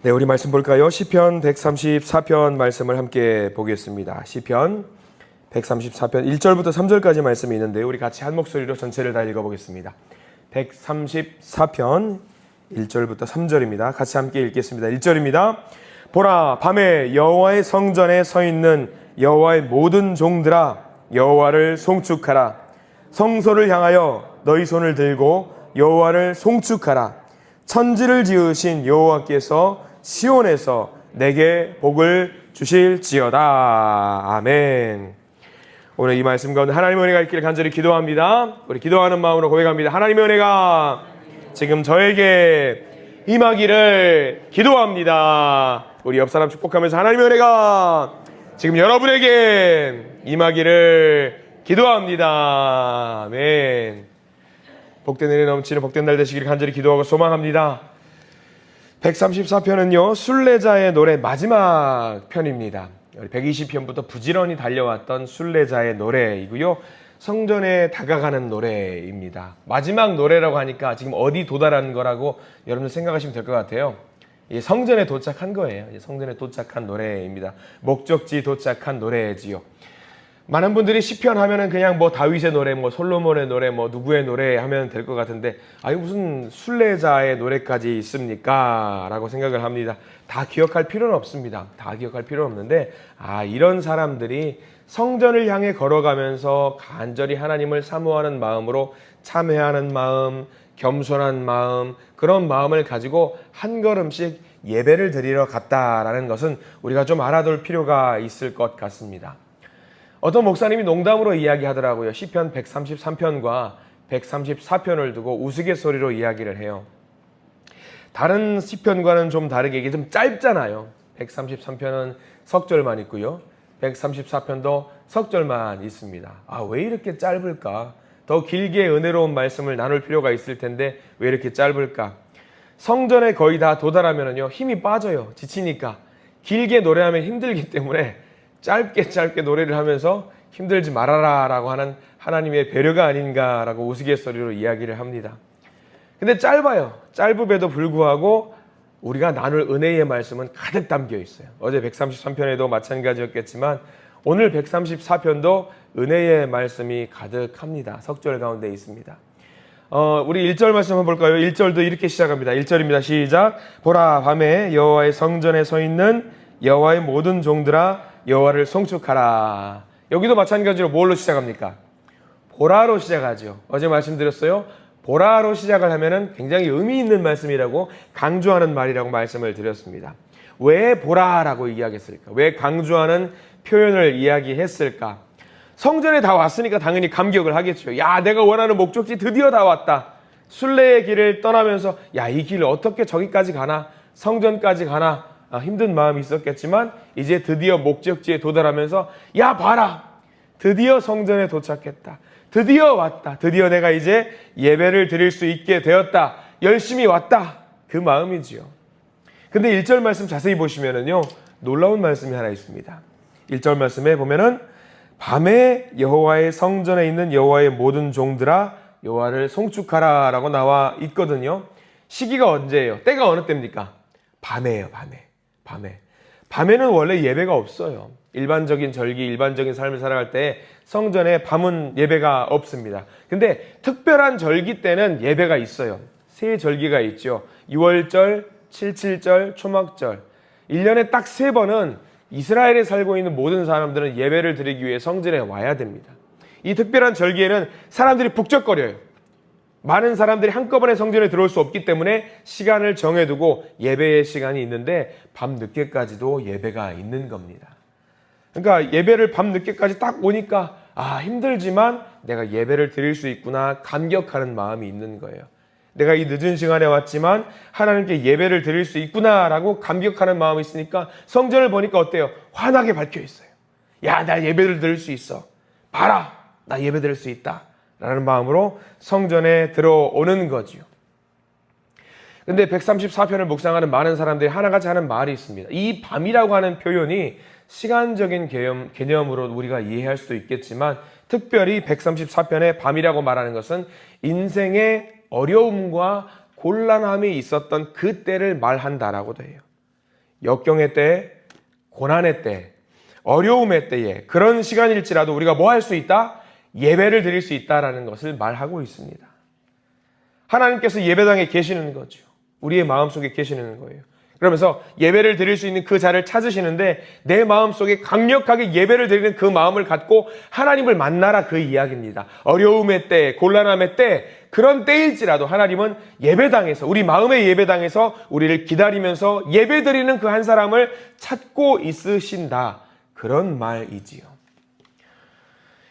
네, 우리 말씀 볼까요? 시편 134편 말씀을 함께 보겠습니다. 시편 134편 1절부터 3절까지 말씀이 있는데 우리 같이 한 목소리로 전체를 다 읽어보겠습니다. 134편 1절부터 3절입니다. 같이 함께 읽겠습니다. 1절입니다. 보라, 밤에 여호와의 성전에 서 있는 여호와의 모든 종들아, 여호와를 송축하라. 성소를 향하여 너희 손을 들고 여호와를 송축하라. 천지를 지으신 여호와께서 시온에서 내게 복을 주실지어다. 아멘. 오늘 이 말씀 가운데 하나님의 은혜가 있기를 간절히 기도합니다. 우리 기도하는 마음으로 고백합니다. 하나님의 은혜가 지금 저에게 임하기를 기도합니다. 우리 옆 사람 축복하면서 하나님의 은혜가 지금 여러분에게 임하기를 기도합니다. 아멘. 복된 은혜 넘치는 복된 날 되시기를 간절히 기도하고 소망합니다. 134편은요 순례자의 노래 마지막 편입니다. 120편부터 부지런히 달려왔던 순례자의 노래이고요, 성전에 다가가는 노래입니다. 마지막 노래라고 하니까 지금 어디 도달한 거라고 여러분들 생각하시면 될 것 같아요. 성전에 도착한 거예요. 성전에 도착한 노래입니다. 목적지 도착한 노래지요. 많은 분들이 시편 하면은 그냥 뭐 다윗의 노래, 뭐 솔로몬의 노래, 뭐 누구의 노래 하면 될 것 같은데, 아니 무슨 순례자의 노래까지 있습니까? 라고 생각을 합니다. 다 기억할 필요는 없습니다. 다 기억할 필요는 없는데, 이런 사람들이 성전을 향해 걸어가면서 간절히 하나님을 사모하는 마음으로 참회하는 마음, 겸손한 마음, 그런 마음을 가지고 한 걸음씩 예배를 드리러 갔다라는 것은 우리가 좀 알아둘 필요가 있을 것 같습니다. 어떤 목사님이 농담으로 이야기하더라고요. 시편 133편과 134편을 두고 우스갯소리로 이야기를 해요. 다른 시편과는 좀 다르게 이게 좀 짧잖아요. 133편은 석절만 있고요, 134편도 석절만 있습니다. 왜 이렇게 짧을까? 더 길게 은혜로운 말씀을 나눌 필요가 있을 텐데 왜 이렇게 짧을까? 성전에 거의 다 도달하면요 힘이 빠져요. 지치니까. 길게 노래하면 힘들기 때문에 짧게 노래를 하면서 힘들지 말아라 라고 하는 하나님의 배려가 아닌가라고 우스갯소리로 이야기를 합니다. 근데 짧아요. 짧음에도 불구하고 우리가 나눌 은혜의 말씀은 가득 담겨 있어요. 어제 133편에도 마찬가지였겠지만 오늘 134편도 은혜의 말씀이 가득합니다. 석절 가운데 있습니다. 우리 1절 말씀 한번 볼까요? 1절도 이렇게 시작합니다. 1절입니다. 시작. 보라, 밤에 여호와의 성전에 서 있는 여호와의 모든 종들아, 여호와를 송축하라. 여기도 마찬가지로 뭘로 시작합니까? 보라로 시작하죠. 어제 말씀드렸어요. 보라로 시작을 하면은 굉장히 의미 있는 말씀이라고, 강조하는 말이라고 말씀을 드렸습니다. 왜 보라라고 이야기했을까? 왜 강조하는 표현을 이야기했을까? 성전에 다 왔으니까 당연히 감격을 하겠죠. 야, 내가 원하는 목적지 드디어 다 왔다. 순례의 길을 떠나면서 이 길 어떻게 저기까지 가나? 성전까지 가나? 힘든 마음이 있었겠지만 이제 드디어 목적지에 도달하면서 야, 봐라, 드디어 성전에 도착했다. 드디어 왔다. 드디어 내가 이제 예배를 드릴 수 있게 되었다. 열심히 왔다. 그 마음이지요. 근데 1절 말씀 자세히 보시면은요 놀라운 말씀이 하나 있습니다. 1절 말씀에 보면은 밤에 여호와의 성전에 있는 여호와의 모든 종들아, 여호와를 송축하라 라고 나와 있거든요. 시기가 언제예요? 때가 어느 때입니까? 밤에요. 밤에는 원래 예배가 없어요. 일반적인 절기, 일반적인 삶을 살아갈 때 성전에 밤은 예배가 없습니다. 근데 특별한 절기 때는 예배가 있어요. 세 절기가 있죠. 6월절, 77절, 초막절. 1년에 딱 3번은 이스라엘에 살고 있는 모든 사람들은 예배를 드리기 위해 성전에 와야 됩니다. 이 특별한 절기에는 사람들이 북적거려요. 많은 사람들이 한꺼번에 성전에 들어올 수 없기 때문에 시간을 정해두고 예배의 시간이 있는데 밤 늦게까지도 예배가 있는 겁니다. 그러니까 예배를 밤 늦게까지 딱 오니까 힘들지만 내가 예배를 드릴 수 있구나 감격하는 마음이 있는 거예요. 내가 이 늦은 시간에 왔지만 하나님께 예배를 드릴 수 있구나 라고 감격하는 마음이 있으니까 성전을 보니까 어때요? 환하게 밝혀 있어요. 야, 나 예배를 드릴 수 있어. 봐라, 나 예배 드릴 수 있다 라는 마음으로 성전에 들어오는 거지요. 근데 134편을 묵상하는 많은 사람들이 하나같이 하는 말이 있습니다. 이 밤이라고 하는 표현이 시간적인 개념으로 우리가 이해할 수도 있겠지만 특별히 134편의 밤이라고 말하는 것은 인생의 어려움과 곤란함이 있었던 그때를 말한다라고도 해요. 역경의 때, 고난의 때, 어려움의 때에 그런 시간일지라도 우리가 뭐 할 수 있다? 예배를 드릴 수 있다라는 것을 말하고 있습니다. 하나님께서 예배당에 계시는 거죠. 우리의 마음속에 계시는 거예요. 그러면서 예배를 드릴 수 있는 그 자리를 찾으시는데 내 마음속에 강력하게 예배를 드리는 그 마음을 갖고 하나님을 만나라, 그 이야기입니다. 어려움의 때, 곤란함의 때, 그런 때일지라도 하나님은 예배당에서, 우리 마음의 예배당에서 우리를 기다리면서 예배 드리는 그 한 사람을 찾고 있으신다. 그런 말이지요.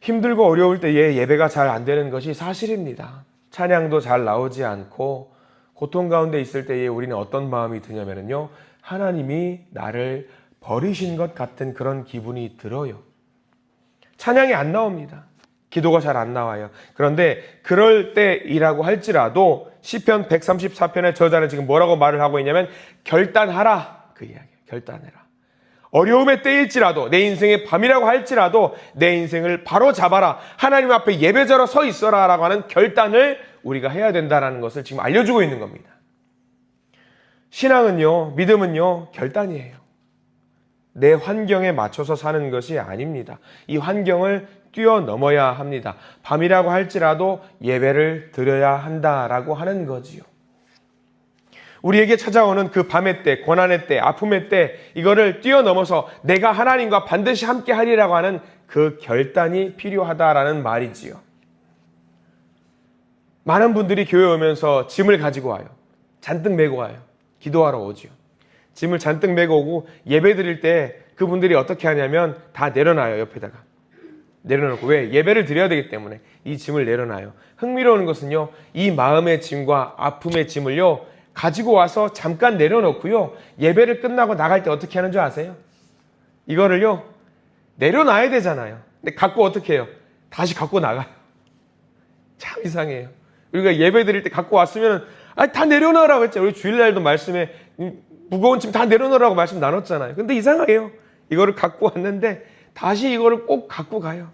힘들고 어려울 때에 예배가 잘 안 되는 것이 사실입니다. 찬양도 잘 나오지 않고 고통 가운데 있을 때에 우리는 어떤 마음이 드냐면요, 하나님이 나를 버리신 것 같은 그런 기분이 들어요. 찬양이 안 나옵니다. 기도가 잘 안 나와요. 그런데 그럴 때이라고 할지라도 시편 134편의 저자는 지금 뭐라고 말을 하고 있냐면 결단하라, 그 이야기예요. 결단해라. 어려움의 때일지라도, 내 인생의 밤이라고 할지라도 내 인생을 바로 잡아라, 하나님 앞에 예배자로 서 있어라 라고 하는 결단을 우리가 해야 된다는 것을 지금 알려주고 있는 겁니다. 신앙은요, 믿음은요, 결단이에요. 내 환경에 맞춰서 사는 것이 아닙니다. 이 환경을 뛰어넘어야 합니다. 밤이라고 할지라도 예배를 드려야 한다라고 하는 거지요. 우리에게 찾아오는 그 밤의 때, 고난의 때, 아픔의 때, 이거를 뛰어넘어서 내가 하나님과 반드시 함께 하리라고 하는 그 결단이 필요하다라는 말이지요. 많은 분들이 교회 오면서 짐을 가지고 와요. 잔뜩 메고 와요. 기도하러 오지요. 짐을 잔뜩 메고 오고 예배 드릴 때 그분들이 어떻게 하냐면 다 내려놔요, 옆에다가. 내려놓고. 왜? 예배를 드려야 되기 때문에 이 짐을 내려놔요. 흥미로운 것은요, 이 마음의 짐과 아픔의 짐을요, 가지고 와서 잠깐 내려놓고요, 예배를 끝나고 나갈 때 어떻게 하는 줄 아세요? 이거를요, 내려놔야 되잖아요. 근데 갖고 어떻게 해요? 다시 갖고 나가요. 참 이상해요. 우리가 예배 드릴 때 갖고 왔으면 다 내려놓으라고 했잖아요. 우리 주일날도 말씀에 무거운 짐 다 내려놓으라고 말씀 나눴잖아요. 근데 이상해요. 이거를 갖고 왔는데 다시 이거를 꼭 갖고 가요.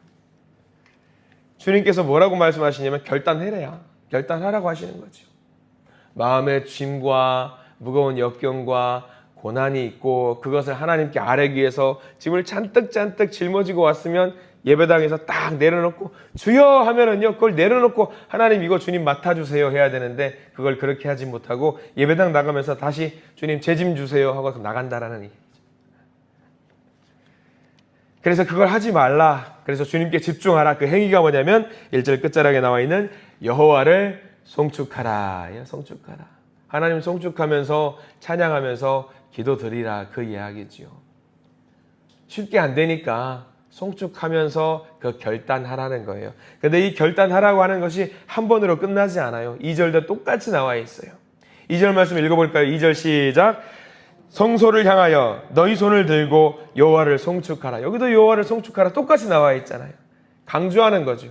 주님께서 뭐라고 말씀하시냐면 결단해라. 결단하라고 하시는 거죠. 마음의 짐과 무거운 역경과 고난이 있고 그것을 하나님께 아뢰기 위해서 짐을 잔뜩 짊어지고 왔으면 예배당에서 딱 내려놓고 주여 하면은요, 그걸 내려놓고 하나님 이거 주님 맡아주세요 해야 되는데 그걸 그렇게 하지 못하고 예배당 나가면서 다시 주님 제 짐 주세요 하고 나간다라는 얘기죠. 그래서 그걸 하지 말라. 그래서 주님께 집중하라. 그 행위가 뭐냐면 1절 끝자락에 나와 있는 여호와를 송축하라. 송축하라. 하나님 송축하면서 찬양하면서 기도드리라, 그 이야기지요. 쉽게 안 되니까 송축하면서 그 결단하라는 거예요. 근데 이 결단하라고 하는 것이 한 번으로 끝나지 않아요. 2절도 똑같이 나와 있어요. 2절 말씀 읽어볼까요? 2절 시작. 성소를 향하여 너희 손을 들고 여호와를 송축하라. 여기도 여호와를 송축하라 똑같이 나와 있잖아요. 강조하는 거죠.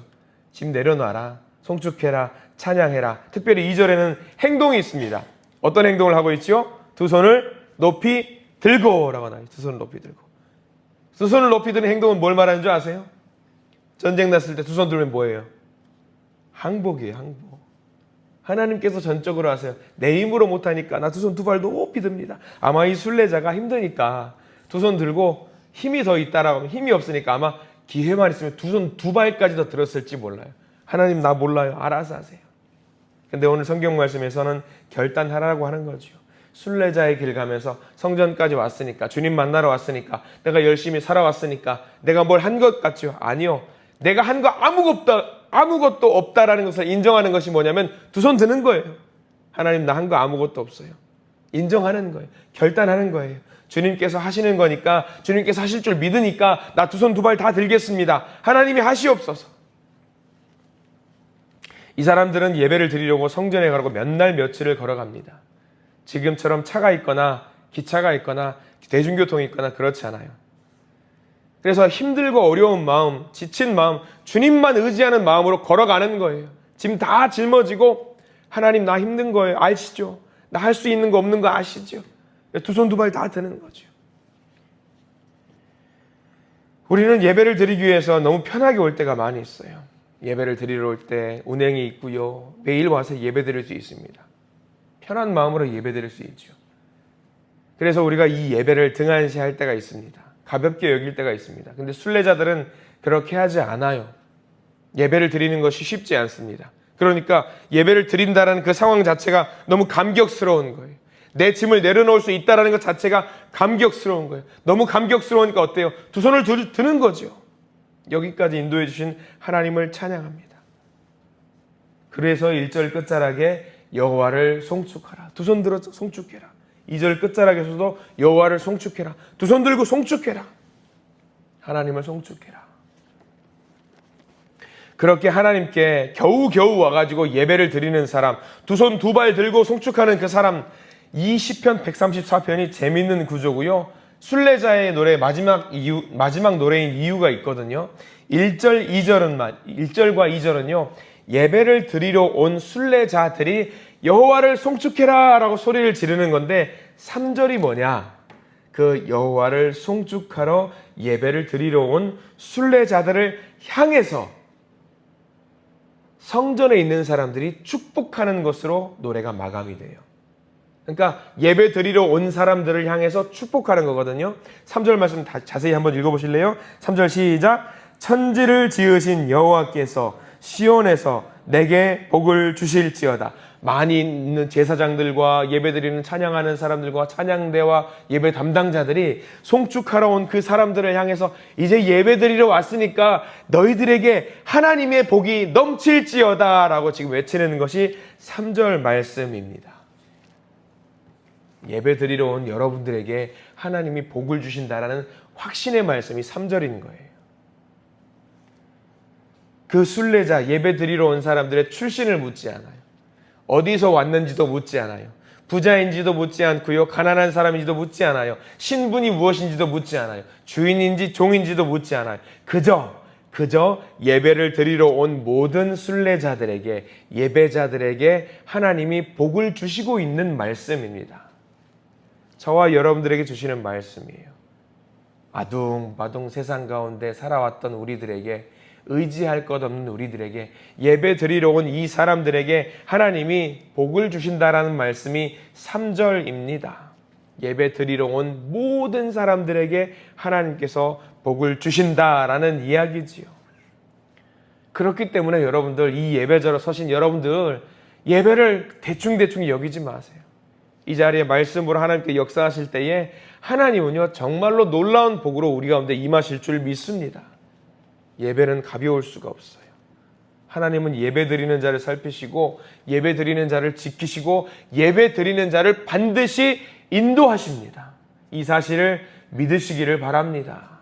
짐 내려놔라. 송축해라. 찬양해라. 특별히 2절에는 행동이 있습니다. 어떤 행동을 하고 있죠? 두 손을 높이 들고 라고 나와요. 두 손을 높이 들고. 두 손을 높이 드는 행동은 뭘 말하는 줄 아세요? 전쟁 났을 때 두 손 들면 뭐예요? 항복이에요. 항복. 하나님께서 전적으로 하세요. 내 힘으로 못하니까 나 두 손 두 발 높이 듭니다. 아마 이 순례자가 힘드니까 두 손 들고 힘이 더 있다라고 하면 힘이 없으니까 아마 기회만 있으면 두 손 두 발까지 더 들었을지 몰라요. 하나님 나 몰라요. 알아서 하세요. 근데 오늘 성경 말씀에서는 결단하라고 하는 거죠. 순례자의 길 가면서 성전까지 왔으니까, 주님 만나러 왔으니까, 내가 열심히 살아왔으니까 내가 뭘 한 것 같죠? 아니요. 내가 한 거 아무것도 없다라는 것을 인정하는 것이 뭐냐면 두 손 드는 거예요. 하나님 나 한 거 아무것도 없어요. 인정하는 거예요. 결단하는 거예요. 주님께서 하시는 거니까, 주님께서 하실 줄 믿으니까 나 두 손 두 발 다 들겠습니다. 하나님이 하시옵소서. 이 사람들은 예배를 드리려고 성전에 가고 몇 날 며칠을 걸어갑니다. 지금처럼 차가 있거나 기차가 있거나 대중교통이 있거나 그렇지 않아요. 그래서 힘들고 어려운 마음, 지친 마음, 주님만 의지하는 마음으로 걸어가는 거예요. 짐 다 짊어지고 하나님 나 힘든 거예요. 아시죠? 나 할 수 있는 거 없는 거 아시죠? 두 손 두 발 다 드는 거죠. 우리는 예배를 드리기 위해서 너무 편하게 올 때가 많이 있어요. 예배를 드리러 올 때 운행이 있고요. 매일 와서 예배 드릴 수 있습니다. 편한 마음으로 예배 드릴 수 있죠. 그래서 우리가 이 예배를 등한시할 때가 있습니다. 가볍게 여길 때가 있습니다. 근데 순례자들은 그렇게 하지 않아요. 예배를 드리는 것이 쉽지 않습니다. 그러니까 예배를 드린다는 그 상황 자체가 너무 감격스러운 거예요. 내 짐을 내려놓을 수 있다는 것 자체가 감격스러운 거예요. 너무 감격스러우니까 어때요? 두 손을 드는 거죠. 여기까지 인도해 주신 하나님을 찬양합니다. 그래서 1절 끝자락에 여호와를 송축하라. 두 손 들어 송축해라. 2절 끝자락에서도 여호와를 송축해라. 두 손 들고 송축해라. 하나님을 송축해라. 그렇게 하나님께 겨우겨우 와가지고 예배를 드리는 사람, 두 손 두 발 들고 송축하는 그 사람, 이 시편 134편이 재밌는 구조고요. 순례자의 노래 마지막 노래인 이유가 있거든요. 1절, 1절과 2절은요. 예배를 드리러 온 순례자들이 여호와를 송축해라 라고 소리를 지르는 건데 3절이 뭐냐? 그 여호와를 송축하러 예배를 드리러 온 순례자들을 향해서 성전에 있는 사람들이 축복하는 것으로 노래가 마감이 돼요. 그러니까 예배 드리러 온 사람들을 향해서 축복하는 거거든요. 3절 말씀 자세히 한번 읽어보실래요? 3절 시작. 천지를 지으신 여호와께서 시온에서 내게 복을 주실지어다. 많이 있는 제사장들과 예배 드리는 찬양하는 사람들과 찬양대와 예배 담당자들이 송축하러 온 그 사람들을 향해서 이제 예배 드리러 왔으니까 너희들에게 하나님의 복이 넘칠지어다 라고 지금 외치는 것이 3절 말씀입니다. 예배 드리러 온 여러분들에게 하나님이 복을 주신다라는 확신의 말씀이 3절인 거예요. 그 순례자 예배 드리러 온 사람들의 출신을 묻지 않아요. 어디서 왔는지도 묻지 않아요. 부자인지도 묻지 않고요. 가난한 사람인지도 묻지 않아요. 신분이 무엇인지도 묻지 않아요. 주인인지 종인지도 묻지 않아요. 그저 예배를 드리러 온 모든 순례자들에게, 예배자들에게 하나님이 복을 주시고 있는 말씀입니다. 저와 여러분들에게 주시는 말씀이에요. 아둥바둥 세상 가운데 살아왔던 우리들에게, 의지할 것 없는 우리들에게, 예배 드리러 온 이 사람들에게 하나님이 복을 주신다라는 말씀이 3절입니다. 예배 드리러 온 모든 사람들에게 하나님께서 복을 주신다라는 이야기지요. 그렇기 때문에 여러분들, 이 예배자로 서신 여러분들, 예배를 대충 여기지 마세요. 이 자리에 말씀으로 하나님께 역사하실 때에 하나님은요 정말로 놀라운 복으로 우리 가운데 임하실 줄 믿습니다. 예배는 가벼울 수가 없어요. 하나님은 예배 드리는 자를 살피시고 예배 드리는 자를 지키시고 예배 드리는 자를 반드시 인도하십니다. 이 사실을 믿으시기를 바랍니다.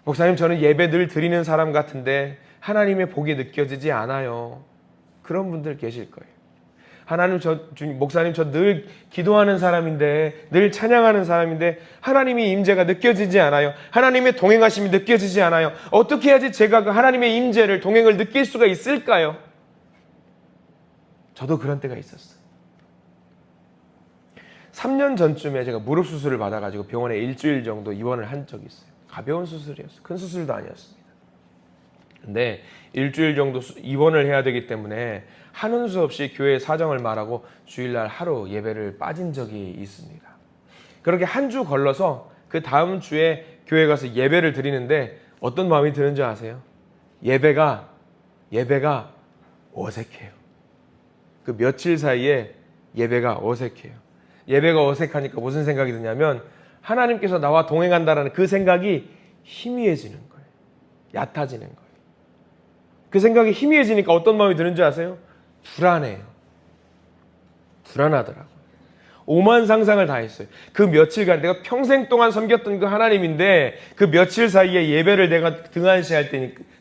목사님, 저는 예배 늘 드리는 사람 같은데 하나님의 복이 느껴지지 않아요. 그런 분들 계실 거예요. 하나님, 목사님, 저 늘 기도하는 사람인데, 늘 찬양하는 사람인데 하나님의 임재가 느껴지지 않아요. 하나님의 동행하심이 느껴지지 않아요. 어떻게 해야지 제가 그 하나님의 임재를, 동행을 느낄 수가 있을까요? 저도 그런 때가 있었어요. 3년 전쯤에 제가 무릎 수술을 받아가지고 병원에 일주일 정도 입원을 한 적이 있어요. 가벼운 수술이었어요. 큰 수술도 아니었습니다. 근데 일주일 정도 입원을 해야 되기 때문에 하는 수 없이 교회 사정을 말하고 주일날 하루 예배를 빠진 적이 있습니다. 그렇게 한 주 걸러서 그 다음 주에 교회 가서 예배를 드리는데 어떤 마음이 드는지 아세요? 예배가 어색해요. 그 며칠 사이에 예배가 어색해요. 예배가 어색하니까 무슨 생각이 드냐면 하나님께서 나와 동행한다는 그 생각이 희미해지는 거예요. 얕아지는 거예요. 그 생각이 희미해지니까 어떤 마음이 드는지 아세요? 불안해요. 불안하더라고요. 오만 상상을 다 했어요. 그 며칠간 내가 평생 동안 섬겼던 그 하나님인데 그 며칠 사이에 예배를 내가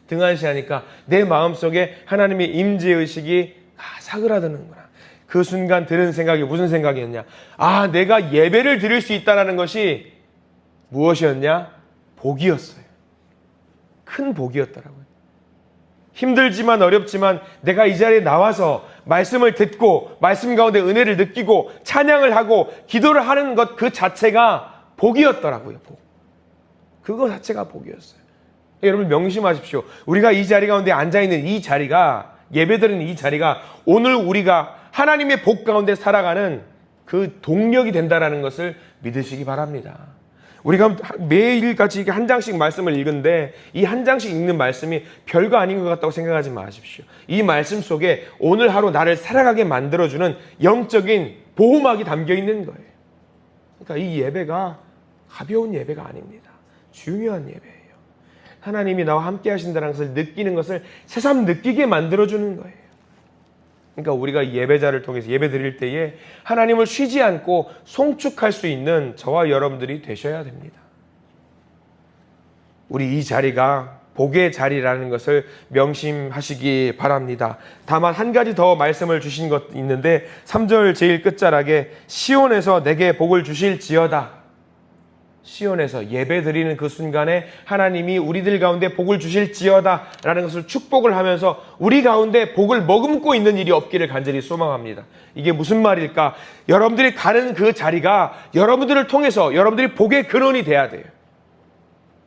등한시하니까 내 마음속에 하나님의 임재의식이 사그라드는구나. 그 순간 드는 생각이 무슨 생각이었냐? 아, 내가 예배를 드릴 수 있다는 것이 무엇이었냐? 복이었어요. 큰 복이었더라고요. 힘들지만 어렵지만 내가 이 자리에 나와서 말씀을 듣고 말씀 가운데 은혜를 느끼고 찬양을 하고 기도를 하는 것 그 자체가 복이었더라고요. 복. 그거 자체가 복이었어요. 여러분 명심하십시오. 우리가 이 자리 가운데 앉아있는 이 자리가, 예배드리는 이 자리가 오늘 우리가 하나님의 복 가운데 살아가는 그 동력이 된다라는 것을 믿으시기 바랍니다. 우리가 매일같이 한 장씩 말씀을 읽는데 이 한 장씩 읽는 말씀이 별거 아닌 것 같다고 생각하지 마십시오. 이 말씀 속에 오늘 하루 나를 살아가게 만들어주는 영적인 보호막이 담겨 있는 거예요. 그러니까 이 예배가 가벼운 예배가 아닙니다. 중요한 예배예요. 하나님이 나와 함께 하신다는 것을 느끼는 것을 새삼 느끼게 만들어주는 거예요. 그러니까 우리가 예배자를 통해서 예배 드릴 때에 하나님을 쉬지 않고 송축할 수 있는 저와 여러분들이 되셔야 됩니다. 우리 이 자리가 복의 자리라는 것을 명심하시기 바랍니다. 다만 한 가지 더 말씀을 주신 것 있는데 3절 제일 끝자락에 시온에서 내게 복을 주실지어다. 시온에서 예배 드리는 그 순간에 하나님이 우리들 가운데 복을 주실지어다 라는 것을 축복을 하면서 우리 가운데 복을 머금고 있는 일이 없기를 간절히 소망합니다. 이게 무슨 말일까? 여러분들이 가는 그 자리가 여러분들을 통해서 여러분들이 복의 근원이 돼야 돼요.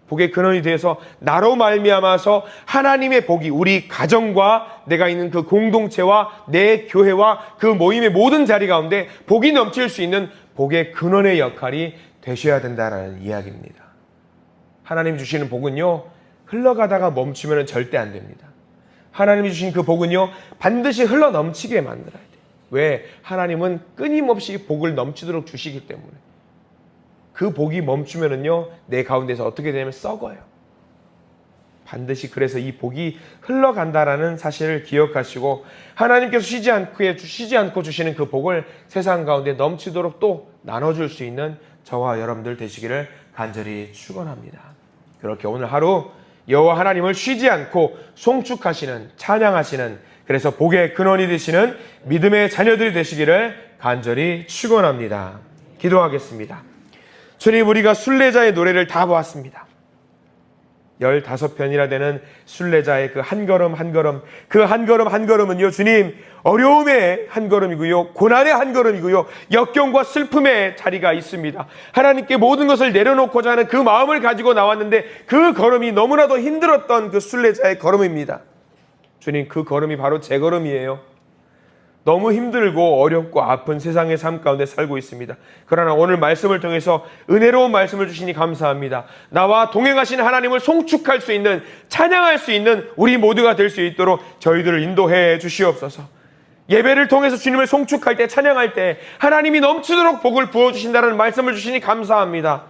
복의 근원이 돼서 나로 말미암아서 하나님의 복이 우리 가정과 내가 있는 그 공동체와 내 교회와 그 모임의 모든 자리 가운데 복이 넘칠 수 있는 복의 근원의 역할이 되셔야 된다는 이야기입니다. 하나님 주시는 복은요, 흘러가다가 멈추면 절대 안 됩니다. 하나님이 주신 그 복은요, 반드시 흘러 넘치게 만들어야 돼요. 왜? 하나님은 끊임없이 복을 넘치도록 주시기 때문에. 그 복이 멈추면은요, 내 가운데서 어떻게 되냐면 썩어요. 반드시 그래서 이 복이 흘러간다라는 사실을 기억하시고 하나님께서 쉬지 않고 주시는 그 복을 세상 가운데 넘치도록 또 나눠줄 수 있는 저와 여러분들 되시기를 간절히 축원합니다. 그렇게 오늘 하루 여호와 하나님을 쉬지 않고 송축하시는, 찬양하시는, 그래서 복의 근원이 되시는 믿음의 자녀들이 되시기를 간절히 축원합니다. 기도하겠습니다. 주님, 우리가 순례자의 노래를 다 보았습니다. 15편이나 되는 순례자의 그 한 걸음 한 걸음, 그 한 걸음 한 걸음은요, 주님, 어려움의 한 걸음이고요, 고난의 한 걸음이고요, 역경과 슬픔의 자리가 있습니다. 하나님께 모든 것을 내려놓고자 하는 그 마음을 가지고 나왔는데 그 걸음이 너무나도 힘들었던 그 순례자의 걸음입니다. 주님, 그 걸음이 바로 제 걸음이에요. 너무 힘들고 어렵고 아픈 세상의 삶 가운데 살고 있습니다. 그러나 오늘 말씀을 통해서 은혜로운 말씀을 주시니 감사합니다. 나와 동행하신 하나님을 송축할 수 있는, 찬양할 수 있는 우리 모두가 될 수 있도록 저희들을 인도해 주시옵소서. 예배를 통해서 주님을 송축할 때, 찬양할 때 하나님이 넘치도록 복을 부어주신다는 말씀을 주시니 감사합니다.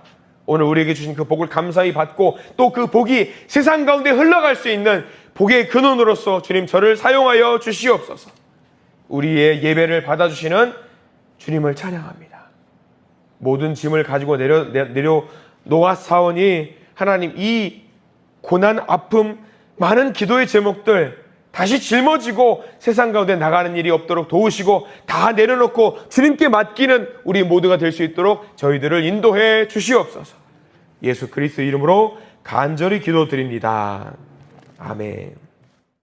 오늘 우리에게 주신 그 복을 감사히 받고 또 그 복이 세상 가운데 흘러갈 수 있는 복의 근원으로서 주님 저를 사용하여 주시옵소서. 우리의 예배를 받아주시는 주님을 찬양합니다. 모든 짐을 가지고 내려 놓았사오니 하나님, 이 고난, 아픔, 많은 기도의 제목들 다시 짊어지고 세상 가운데 나가는 일이 없도록 도우시고 다 내려놓고 주님께 맡기는 우리 모두가 될 수 있도록 저희들을 인도해 주시옵소서. 예수 그리스도 이름으로 간절히 기도드립니다. 아멘.